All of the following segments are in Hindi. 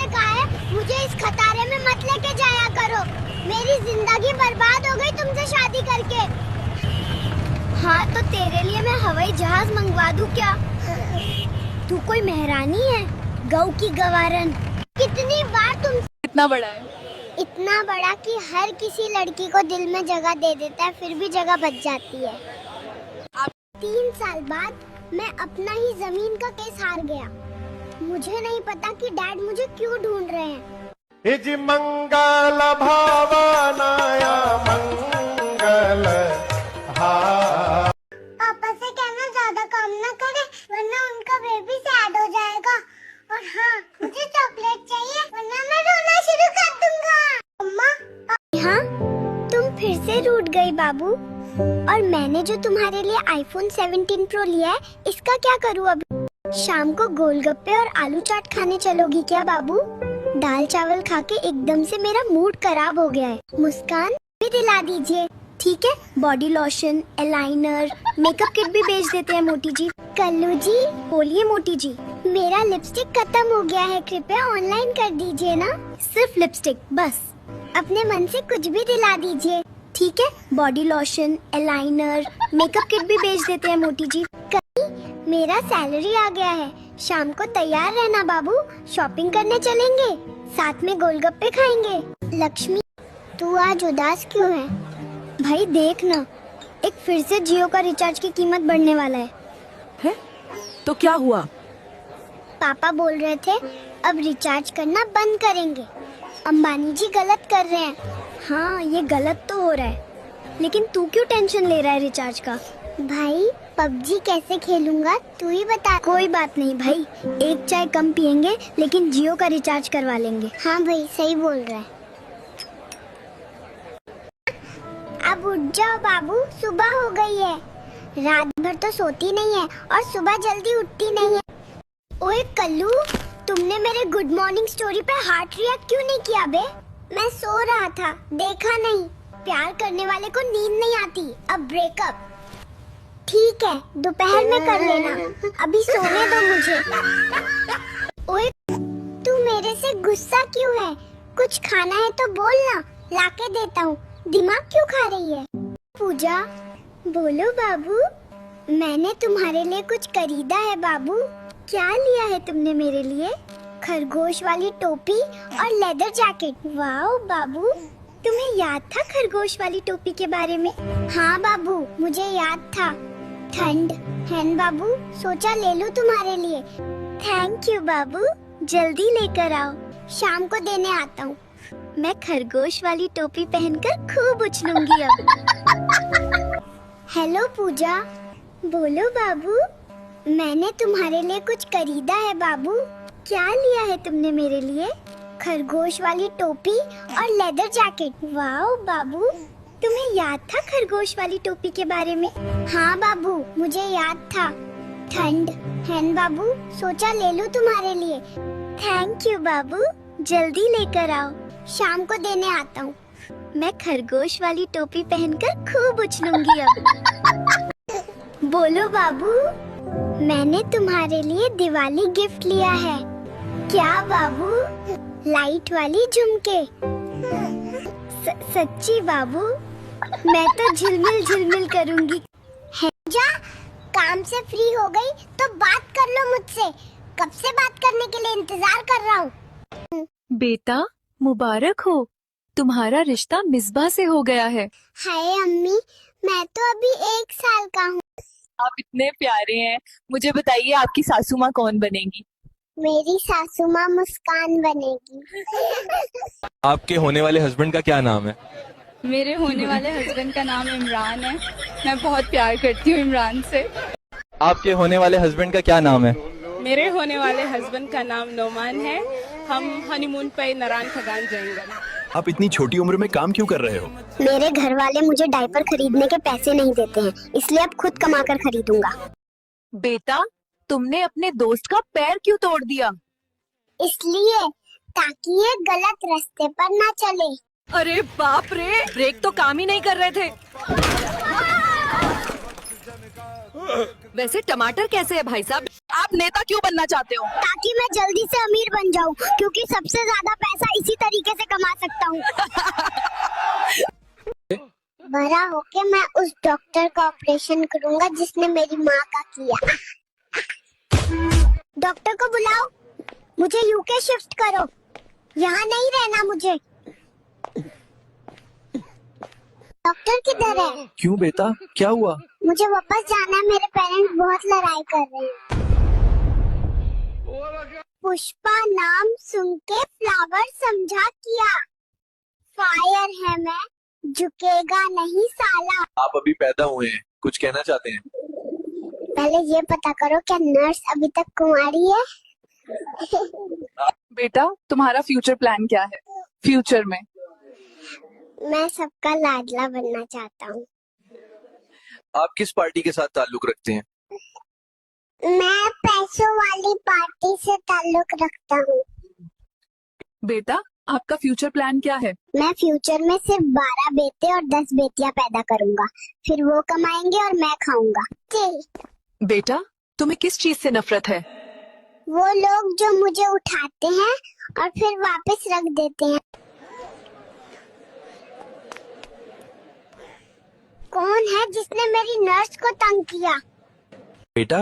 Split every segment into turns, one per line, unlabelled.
से कहा है मुझे इस खतारे में मत लेके जाया करो। मेरी जिंदगी बर्बाद हो गई तुमसे शादी करके। हाँ तो तेरे लिए मैं हवाई जहाज मंगवा दूं क्या? तू कोई महारानी है, गऊ की गवारन। कितनी बार तुम
कितना बड़ा है?
इतना बड़ा कि हर किसी लड़की को दिल में जगह दे देता है, फिर भी जगह बच जाती है। 3 साल बाद मैं अपना ही जमीन का केस हार गया। मुझे नहीं पता कि डैड मुझे क्यों ढूंढ रहे हैं।
हिज मंगल भावनाया मंगल
पापा से कहना ज्यादा काम ना करे वरना उनका बेबी सैड हो जाएगा। और हाँ मुझे चॉकलेट चाहिए वरना मैं रोना शुरू कर दूंगा। अम्मा हाँ तुम फिर से रूठ गई बाबू। और मैंने जो तुम्हारे लिए आईफोन 17 प्रो लिया है इसका क्या करूँ अभी? शाम को गोलगप्पे और आलू चाट खाने चलोगी क्या बाबू? दाल चावल खा के एकदम से मेरा मूड खराब हो गया है। मुस्कान भी दिला दीजिए। ठीक है, body lotion, aligner, makeup kit भी भेज देते हैं मोटी जी। कल्लू जी बोलिए मोटी जी। मेरा लिपस्टिक खत्म हो गया है, कृपया ऑनलाइन कर दीजिए ना। सिर्फ लिपस्टिक बस, अपने मन से कुछ भी दिला दीजिए। ठीक है, body lotion, aligner, makeup kit भी भेज देते हैं मोटी जी। मेरा सैलरी आ गया है, शाम को तैयार रहना बाबू, शॉपिंग करने चलेंगे, साथ में गोलगप्पे खाएंगे। लक्ष्मी तू आज उदास क्यों है? भाई देख ना, एक फिर से जियो का रिचार्ज की कीमत बढ़ने वाला है।
तो क्या हुआ?
पापा बोल रहे थे अब रिचार्ज करना बंद करेंगे। अंबानी जी गलत कर रहे हैं। हाँ ये गलत तो हो रहा है, लेकिन तू क्यों टेंशन ले रहा है रिचार्ज का? भाई पबजी कैसे खेलूंगा तू ही बता। कोई बात नहीं भाई, एक चाय कम पियेंगे लेकिन जियो का रिचार्ज करवा लेंगे। हाँ भाई सही बोल रहा है। अब उठ जाओ बाबू, सुबह हो गई है। रात भर तो सोती नहीं है और सुबह जल्दी उठती नहीं है। ओए कल्लू, तुमने मेरे गुड मॉर्निंग स्टोरी पे हार्ट रिएक्ट क्यों नहीं किया बे? मैं सो रहा था, देखा नहीं। प्यार करने वाले को नींद नहीं आती। अब ब्रेकअप। ठीक है दोपहर में कर लेना, अभी सोने दो मुझे। ओए तू मेरे से गुस्सा क्यों है? कुछ खाना है तो बोल ना, लाके देता हूँ। दिमाग क्यों खा रही है? पूजा बोलो बाबू। मैंने तुम्हारे लिए कुछ खरीदा है बाबू। क्या लिया है तुमने मेरे लिए? खरगोश वाली टोपी और लेदर जैकेट। वाओ बाबू, तुम्हें याद था खरगोश वाली टोपी के बारे में? हाँ बाबू मुझे याद था। ठंड है न बाबू, सोचा ले लूं तुम्हारे लिए। थैंक यू बाबू, जल्दी लेकर आओ, शाम को देने आता हूँ। मैं खरगोश वाली टोपी पहनकर खूब उछलूंगी अब। हेलो पूजा बोलो बाबू। मैंने तुम्हारे लिए कुछ खरीदा है बाबू। क्या लिया है तुमने मेरे लिए? खरगोश वाली टोपी और लेदर जैकेट। वाओ बाबू, तुम्हें याद था खरगोश वाली टोपी के बारे में? हाँ बाबू मुझे याद था। ठंड है न बाबू, सोचा ले लूं तुम्हारे लिए। थैंक यू बाबू, जल्दी लेकर आओ, शाम को देने आता हूँ। मैं खरगोश वाली टोपी पहनकर खूब उछलूंगी अब। बोलो बाबू, मैंने तुम्हारे लिए दिवाली गिफ्ट लिया है। क्या बाबू? लाइट वाली झुमके। सच्ची बाबू? मैं तो झिलमिल झिलमिल करूंगी। है जा, काम से फ्री हो गई तो बात कर लो मुझसे। कब से बात करने के लिए इंतजार कर रहा हूँ।
बेटा मुबारक हो, तुम्हारा रिश्ता मिसबा से हो गया है।
हाय अम्मी, मैं तो अभी 1 साल का हूँ।
आप इतने प्यारे हैं। मुझे बताइए आपकी सासू माँ कौन बनेगी?
मेरी सासू माँ मुस्कान बनेगी।
आपके होने वाले हस्बैंड का क्या नाम है?
मेरे होने वाले हस्बैंड का नाम इमरान है। मैं बहुत प्यार करती हूँ इमरान से।
आपके होने वाले हस्बैंड का क्या नाम है?
मेरे होने वाले हस्बैंड का नाम नोमान है। हम हनीमून पे नारायण खदान जाएंगे।
आप इतनी छोटी उम्र में काम क्यों कर रहे हो?
मेरे घर वाले मुझे डायपर खरीदने के पैसे नहीं देते हैं, इसलिए अब खुद कमा कर खरीदूंगा।
बेटा तुमने अपने दोस्त का पैर क्यों तोड़ दिया?
इसलिए ताकि ये गलत रास्ते पर ना चले।
अरे बाप रे, ब्रेक तो काम ही नहीं कर रहे थे।
वैसे टमाटर कैसे है भाई साहब? आप नेता क्यों बनना चाहते हो?
ताकि मैं जल्दी से अमीर बन जाऊं, क्योंकि सबसे ज्यादा पैसा इसी तरीके से कमा सकता हूं। बड़ा होके मैं उस डॉक्टर का ऑपरेशन करूंगा जिसने मेरी माँ का किया। डॉक्टर को बुलाओ, मुझे यूके शिफ्ट करो, यहाँ नहीं रहना मुझे। डॉक्टर किधर है?
क्यों बेटा, क्या हुआ?
मुझे वापस जाना है, मेरे पेरेंट्स बहुत लड़ाई कर रहे हैं। पुष्पा नाम सुन के फ्लावर समझा किया, फायर है मैं, झुकेगा नहीं साला।
आप अभी पैदा हुए हैं, कुछ कहना चाहते हैं?
पहले ये पता करो क्या नर्स अभी तक कुंवारी है?
बेटा तुम्हारा फ्यूचर प्लान क्या है? फ्यूचर में
मैं सबका लाडला बनना चाहता हूँ।
आप किस पार्टी के साथ ताल्लुक रखते हैं?
मैं पैसों वाली पार्टी से ताल्लुक रखता हूँ।
बेटा आपका फ्यूचर प्लान क्या है?
मैं फ्यूचर में सिर्फ 12 बेटे और 10 बेटियां पैदा करूंगा, फिर वो कमाएंगे और मैं खाऊंगा।
बेटा तुम्हें किस चीज से नफरत है?
वो लोग जो मुझे उठाते हैं और फिर वापस रख देते हैं। कौन है जिसने मेरी नर्स को तंग किया?
बेटा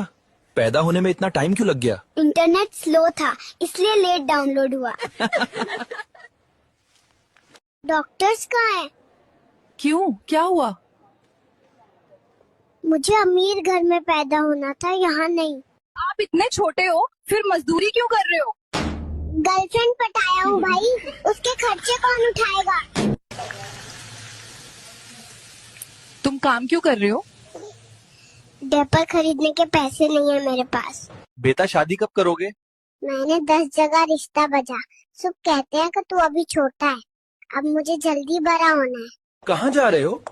पैदा होने में इतना टाइम क्यों लग गया?
इंटरनेट स्लो था इसलिए लेट डाउनलोड हुआ। डॉक्टर्स कहाँ हैं?
क्यों, क्या हुआ?
मुझे अमीर घर में पैदा होना था, यहाँ नहीं।
आप इतने छोटे हो फिर मजदूरी क्यों कर रहे हो?
गर्लफ्रेंड पटाया हूँ भाई, उसके खर्चे कौन उठाएगा?
तुम काम क्यों कर रहे हो?
डायपर खरीदने के पैसे नहीं है मेरे पास।
बेटा शादी कब करोगे?
मैंने 10 जगह रिश्ता बजा, सब कहते हैं कि तू अभी छोटा है, अब मुझे जल्दी बड़ा होना है।
कहाँ जा रहे हो?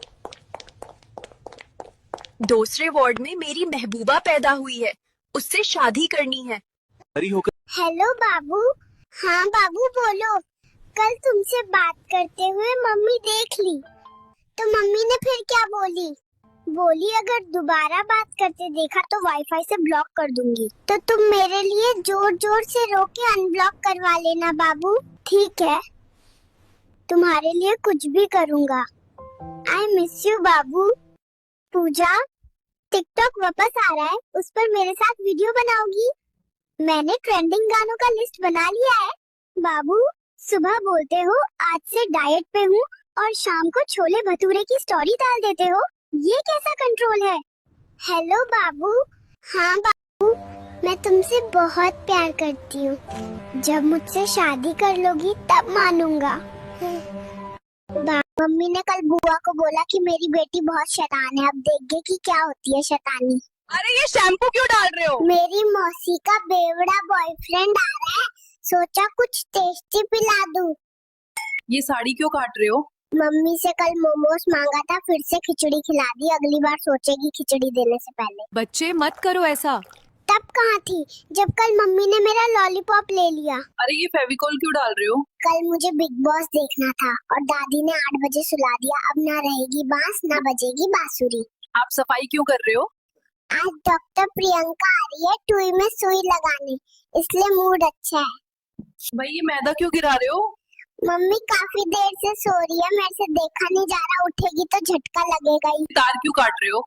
दूसरे वार्ड में मेरी महबूबा पैदा हुई है, उससे शादी करनी है।
हरी होकर
हेलो बाबू। हाँ बाबू बोलो। कल तुमसे बात करते हुए मम्मी देख ली, तो मम्मी ने फिर क्या बोली? बोली अगर दोबारा बात करते देखा तो वाईफाई से ब्लॉक कर दूंगी। तो तुम मेरे लिए जोर जोर से रो के अनब्लॉक करवा लेना बाबू, ठीक है? तुम्हारे लिए कुछ भी करूँगा। आई मिस यू बाबू। पूजा, टिकटॉक वापस आ रहा है, उस पर मेरे साथ वीडियो बनाओगी? मैंने ट्रेंडिंग गानों का लिस्ट बना लिया है। बाबू सुबह बोलते हो आज से डाइट पे हूँ और शाम को छोले भटूरे की स्टोरी डाल देते हो, ये कैसा कंट्रोल है? हेलो बाबू। हाँ बाबू, मैं तुमसे बहुत प्यार करती हूँ, जब मुझसे शादी कर लोगी तब मानूंगा। मम्मी ने कल बुआ को बोला कि मेरी बेटी बहुत शैतान है, अब देखिए कि क्या होती है शैतानी।
अरे ये शैम्पू क्यों डाल रहे हो?
मेरी मौसी का बेवड़ा बॉयफ्रेंड आ रहा है, सोचा कुछ टेस्टी पिला दूं।
ये साड़ी क्यों काट रहे हो?
मम्मी से कल मोमोज मांगा था, फिर से खिचड़ी खिला दी, अगली बार सोचेगी खिचड़ी देने से पहले।
बच्चे मत करो ऐसा।
तब कहाँ थी जब कल मम्मी ने मेरा लॉलीपॉप ले लिया।
अरे ये फेविकॉल क्यों डाल रहे हो?
कल मुझे बिग बॉस देखना था और दादी ने 8 बजे सुला दिया, अब ना रहेगी बांस ना बजेगी बांसुरी।
आप सफाई क्यों कर रहे हो?
आज डॉक्टर प्रियंका आ रही है टुई में सुई लगाने, इसलिए मूड अच्छा है।
भाई ये मैदा क्यों गिरा रहे हो?
मम्मी काफी देर से सो रही है, मेरे से देखा नहीं जा रहा, उठेगी तो झटका लगेगा ही।
तार क्यों काट रहे हो?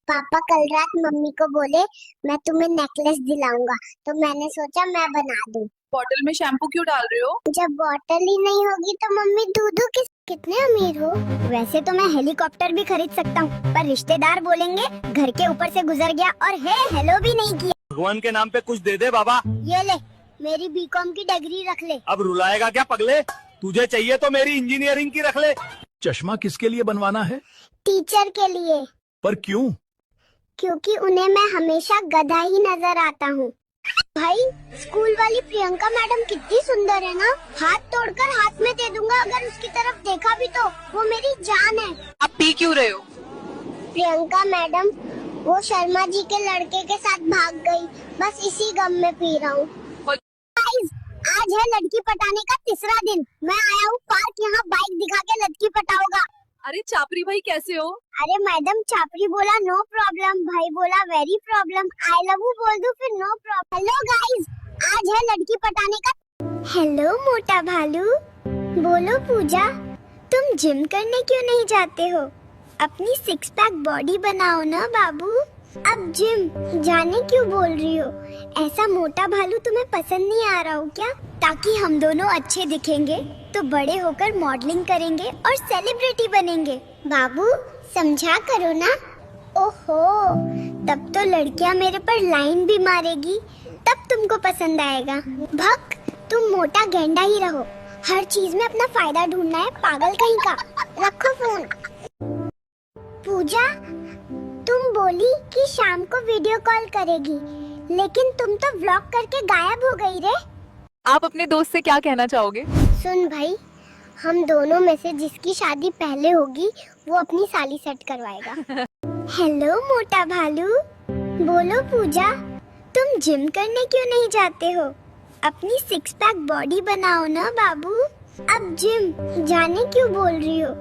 पापा कल रात मम्मी को बोले मैं तुम्हें नेकलेस दिलाऊंगा, तो मैंने सोचा मैं बना दूं।
बॉटल में शैम्पू क्यों डाल रहे हो?
जब बॉटल ही नहीं होगी तो मम्मी दूधू कितने अमीर हो। वैसे तो मैं हेलीकॉप्टर भी खरीद सकता हूँ, पर रिश्तेदार बोलेंगे घर के ऊपर से गुजर गया और हेलो भी नहीं किया।
भगवान के नाम पे कुछ दे दे बाबा।
ये ले मेरी बीकॉम की डिग्री रख ले।
अब रुलाएगा क्या पगले? तुझे चाहिए तो मेरी इंजीनियरिंग की रख ले।
चश्मा किसके लिए बनवाना है?
टीचर के लिए।
पर क्यों?
क्योंकि उन्हें मैं हमेशा गधा ही नजर आता हूँ। भाई स्कूल वाली प्रियंका मैडम कितनी सुंदर है ना, हाथ तोड़कर हाथ में दे दूंगा अगर उसकी तरफ देखा भी तो, वो मेरी जान है।
आप पी क्यों रहे हो?
प्रियंका मैडम वो शर्मा जी के लड़के के साथ भाग गई, बस इसी गम में पी रहा हूँ। आज है लड़की पटाने का तीसरा दिन, मैं आया हूँ पार्क, यहाँ बाइक दिखा के लड़की पटाऊंगा।
अरे चापरी भाई कैसे हो?
अरे मैडम, चापरी बोला नो प्रॉब्लम, भाई बोला very problem, I love you बोल दूं फिर नो प्रॉब्लम। हेलो गाइस, आज है लड़की पटाने का। हेलो मोटा भालू। बोलो पूजा, तुम जिम करने क्यों नहीं जाते हो? अपनी सिक्स पैक बॉडी बनाओ ना बाबू। अब जिम जाने क्यों बोल रही हो? ऐसा मोटा भालू तुम्हें पसंद नहीं आ रहा हो क्या? ताकि हम दोनों अच्छे दिखेंगे तो बड़े होकर मॉडलिंग करेंगे और सेलिब्रिटी बनेंगे। बाबू समझा करो ना। ओहो, तब तो लड़कियां मेरे पर लाइन भी मारेगी, तब तुमको पसंद आएगा। भक, तुम मोटा गेंडा ही रहो, हर चीज में अपना फायदा ढूंढना है, पागल कहीं का। रखो फोन। पूजा, तुम बोली कि शाम को वीडियो कॉल करेगी, लेकिन तुम तो व्लॉग करके गायब हो गई रे।
आप अपने दोस्त से क्या कहना चाहोगे?
सुन भाई, हम दोनों में से जिसकी शादी पहले होगी वो अपनी साली सेट करवाएगा। हेलो मोटा भालू। बोलो पूजा, तुम जिम करने क्यों नहीं जाते हो? अपनी सिक्स पैक बॉडी बनाओ ना बाबू। अब जिम जाने क्यों बोल रही हो?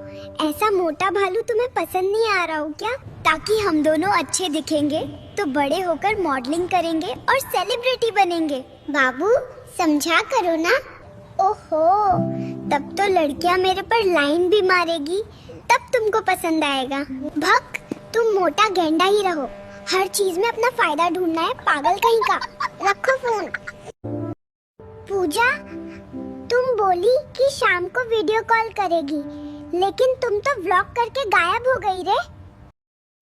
ऐसा मोटा भालू तुम्हें पसंद नहीं आ रहा हो क्या? ताकि हम दोनों अच्छे दिखेंगे तो बड़े होकर मॉडलिंग करेंगे और सेलिब्रिटी बनेंगे। बाबू समझा करो ना। ओहो, तब तो लड़कियां मेरे पर लाइन भी मारेगी, तब तुमको पसंद आएगा। भक, तुम मोटा गेंडा ही रहो, हर चीज में अपना फायदा ढूंढना है, पागल कहीं का। रखो फोन। पूजा, तुम बोली कि शाम को वीडियो कॉल करेगी, लेकिन तुम तो व्लॉग करके गायब हो गई रे।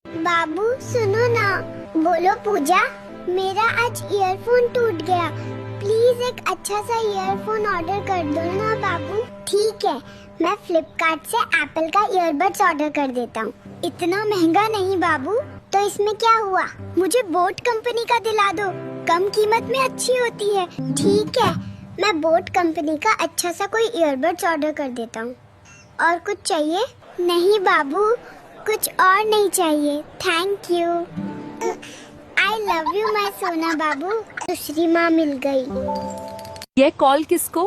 बाबू सुनो ना। बोलो पूजा, मेरा आज ईयरफोन टूट गया, प्लीज एक अच्छा सा ईयरफोन ऑर्डर कर दो ना बाबू। ठीक है, मैं फ्लिपकार्ट से एप्पल का ईयरबड्स ऑर्डर कर देता हूँ। इतना महंगा नहीं बाबू। तो इसमें क्या हुआ, मुझे बोट कंपनी का दिला दो, कम कीमत में अच्छी होती है। ठीक है, मैं बोट कंपनी का अच्छा सा कोई ईयरबड्स ऑर्डर कर देता हूँ। और कुछ चाहिए? नहीं बाबू, कुछ और नहीं चाहिए, thank you. I love you my सोना बाबू। दूसरी माँ मिल गई।
ये कॉल किसको?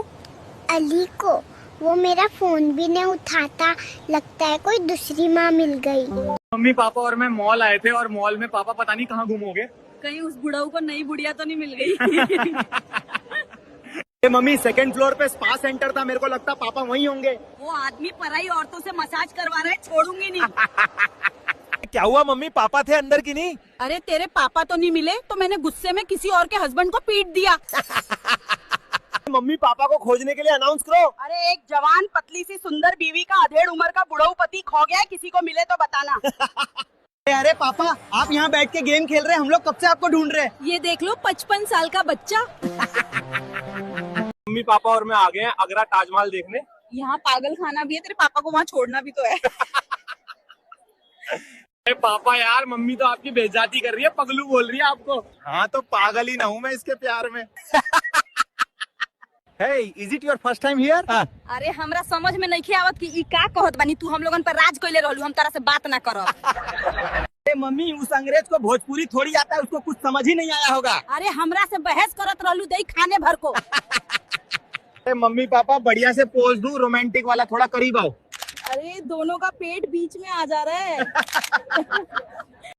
अली को। वो मेरा फोन भी नहीं उठाता, लगता है कोई दूसरी माँ मिल गई।
मम्मी पापा और मैं मॉल आए थे और मॉल में पापा पता नहीं कहाँ गुम हो गए।
कहीं उस बुढ़ाऊ को नई बुढ़िया तो नहीं मिल गई?
मम्मी सेकंड फ्लोर पे स्पा सेंटर था, मेरे को लगता पापा वहीं होंगे।
वो आदमी पराई औरतों से मसाज करवा रहा है, छोड़ूंगी नहीं।
क्या हुआ मम्मी, पापा थे अंदर की नहीं?
अरे तेरे पापा तो नहीं मिले तो मैंने गुस्से में किसी और के हस्बैंड को पीट दिया।
मम्मी पापा को खोजने के लिए अनाउंस करो।
अरे एक जवान पतली सी सुंदर बीवी का अधेड़ उम्र का बुढ़ऊ पति खो गया है, किसी को मिले तो बताना।
अरे पापा, आप यहाँ बैठ के गेम खेल रहे हैं, हम लोग कब से आपको ढूंढ रहे हैं।
ये देख लो 55 साल का बच्चा।
मम्मी पापा और मैं आ गए हैं आगरा ताजमहल देखने।
यहाँ पागल खाना भी है, तेरे पापा को वहाँ छोड़ना भी तो है।
अरे पापा यार, मम्मी तो आपकी बेइज्जती कर रही है, पगलू बोल रही है आपको। हाँ तो पागल ही ना हूँ मैं इसके प्यार में। Hey, is it your first time here?
अरे हमरा समझ में नहीं आवत कि ई का कहत बानी तू। हम लोगन पर राज कइले रहलू, हम तारा से बात ना करब।
अरे मम्मी, उस अंग्रेज को भोजपुरी थोड़ी आता है, उसको कुछ समझ ही नहीं आया होगा।
अरे हमरा से बहस करत रहलू दई खाने भर को।
अरे मम्मी पापा बढ़िया से पोज दूं, रोमांटिक वाला, थोड़ा करीब आओ।
अरे दोनों का पेट बीच में आ जा रहा है।